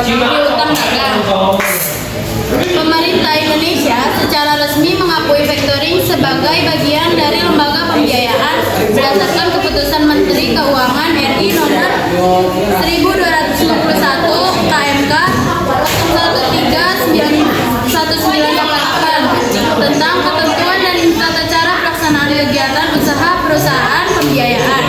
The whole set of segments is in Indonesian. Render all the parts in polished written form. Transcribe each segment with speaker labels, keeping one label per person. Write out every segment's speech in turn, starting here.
Speaker 1: piutang dagang. Pemerintah Indonesia secara resmi mengakui factoring sebagai bagian dari lembaga pembiayaan berdasarkan keputusan Menteri Keuangan RI nomor 1251 KMK 131988 tentang ketentuan dan tata cara pelaksanaan kegiatan usaha perusahaan pembiayaan.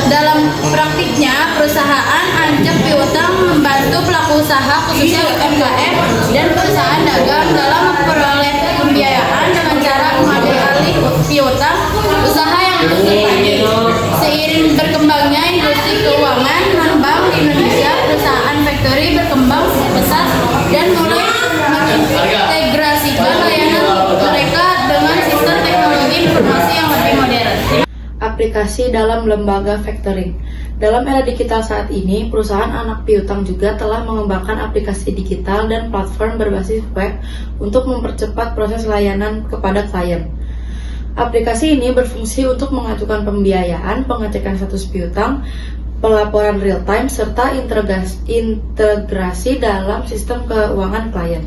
Speaker 1: Dalam praktiknya, perusahaan Anjak Piutang membantu pelaku usaha khususnya UMKM dan perusahaan dagang dalam memperoleh pembiayaan dengan cara mengambil alih piutang usaha yang terjadi. Seiring berkembangnya industri keuangan non-bank di Indonesia, perusahaan factory berkembang pesat dan mulai mengintegrasikan layanan mereka dengan sistem teknologi informasi yang lebih modern.
Speaker 2: Aplikasi dalam lembaga factoring. Dalam era digital saat ini, perusahaan anak piutang juga telah mengembangkan aplikasi digital dan platform berbasis web untuk mempercepat proses layanan kepada klien. Aplikasi ini berfungsi untuk mengajukan pembiayaan, pengecekan status piutang, pelaporan real-time, serta integrasi dalam sistem keuangan klien.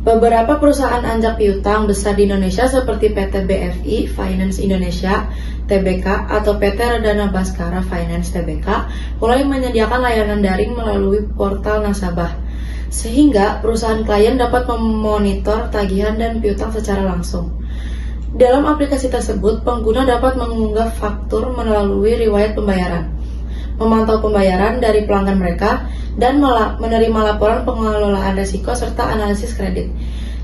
Speaker 2: Beberapa perusahaan anjak piutang besar di Indonesia seperti PT BFI Finance Indonesia Tbk atau PT Redana Baskara Finance Tbk mulai menyediakan layanan daring melalui portal nasabah, sehingga perusahaan klien dapat memonitor tagihan dan piutang secara langsung. Dalam aplikasi tersebut, pengguna dapat mengunggah faktur melalui riwayat pembayaran, memantau pembayaran dari pelanggan mereka, dan menerima laporan pengelolaan risiko serta analisis kredit.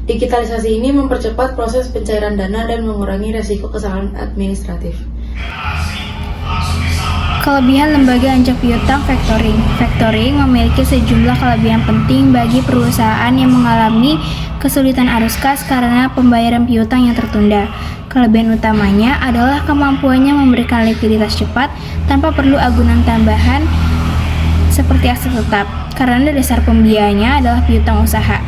Speaker 2: Digitalisasi ini mempercepat proses pencairan dana dan mengurangi risiko kesalahan administratif.
Speaker 3: Kelebihan lembaga anjak piutang factoring. Factoring memiliki sejumlah kelebihan penting bagi perusahaan yang mengalami kesulitan arus kas karena pembayaran piutang yang tertunda. Kelebihan utamanya adalah kemampuannya memberikan likuiditas cepat tanpa perlu agunan tambahan seperti aset tetap, karena dasar pembiayaannya adalah piutang usaha.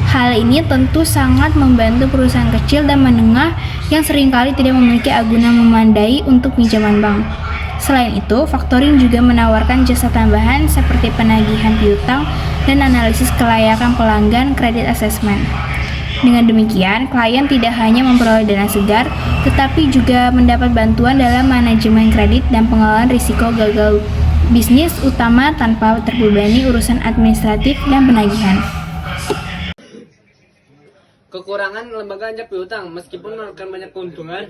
Speaker 3: Hal ini tentu sangat membantu perusahaan kecil dan menengah yang seringkali tidak memiliki agunan memadai untuk pinjaman bank. Selain itu, factoring juga menawarkan jasa tambahan seperti penagihan piutang dan analisis kelayakan pelanggan kredit assessment. Dengan demikian, klien tidak hanya memperoleh dana segar, tetapi juga mendapat bantuan dalam manajemen kredit dan pengelolaan risiko gagal bisnis utama tanpa terbebani urusan administratif dan penagihan.
Speaker 4: Kekurangan lembaga anjak piutang, meskipun menawarkan banyak keuntungan,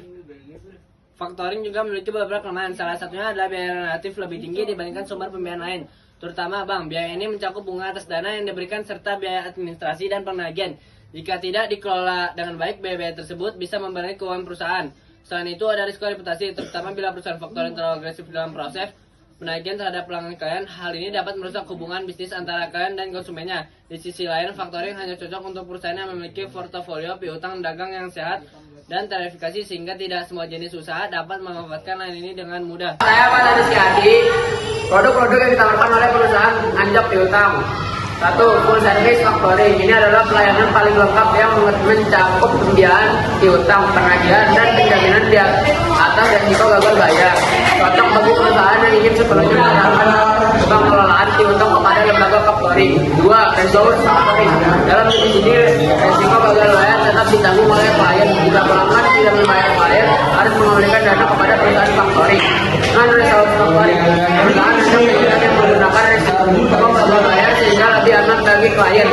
Speaker 4: factoring juga memiliki beberapa kelemahan. Salah satunya adalah biaya relatif lebih tinggi dibandingkan sumber pembiayaan lain, terutama bank. Biaya ini mencakup bunga atas dana yang diberikan serta biaya administrasi dan penagihan. Jika tidak dikelola dengan baik, biaya tersebut bisa membenahi keuangan perusahaan. Selain itu, ada risiko reputasi, terutama bila perusahaan factoring terlalu agresif dalam proses penagihan terhadap pelanggan klien. Hal ini dapat merusak hubungan bisnis antara klien dan konsumennya. Di sisi lain, factoring hanya cocok untuk perusahaan yang memiliki portofolio piutang dagang yang sehat dan terverifikasi, sehingga tidak semua jenis usaha dapat memanfaatkan lain ini dengan mudah.
Speaker 5: Saya Pak Tadi Siadi. Produk-produk yang ditawarkan oleh perusahaan anjak piutang. 1. Full service factoring. Ini adalah pelayanan paling lengkap yang mencakup pembiayaan piutang, penagihan, dan penjaminan di atas risiko gagal bayar. Cocok bagi perusahaan yang ingin sepenuhnya menyerahkan pengelolaan piutang kepada lembaga factoring. 2. Resource factoring. Dalam jenis ini, risiko gagal bayar tetap ditanggung oleh klien. Jika pelanggan tidak membayar klien, harus mengembalikan dana kepada perusahaan factoring. Dengan resource factoring, perusahaan yang menggunakan risiko gagal bayar sehingga lebih aman bagi klien.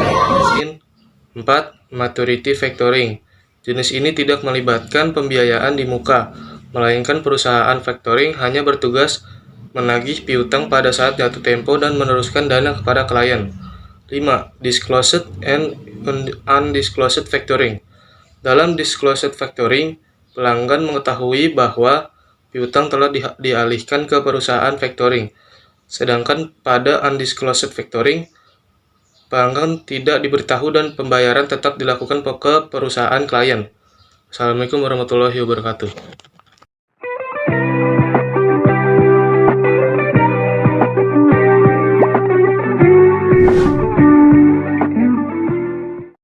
Speaker 6: 4. Maturity factoring. Jenis ini tidak melibatkan pembiayaan di muka, melainkan perusahaan factoring hanya bertugas menagih piutang pada saat jatuh tempo dan meneruskan dana kepada klien. 5. Disclosed and undisclosed factoring. Dalam disclosed factoring, pelanggan mengetahui bahwa piutang telah dialihkan ke perusahaan factoring. Sedangkan pada undisclosed factoring, pelanggan tidak diberitahu dan pembayaran tetap dilakukan ke perusahaan klien. Assalamualaikum warahmatullahi wabarakatuh.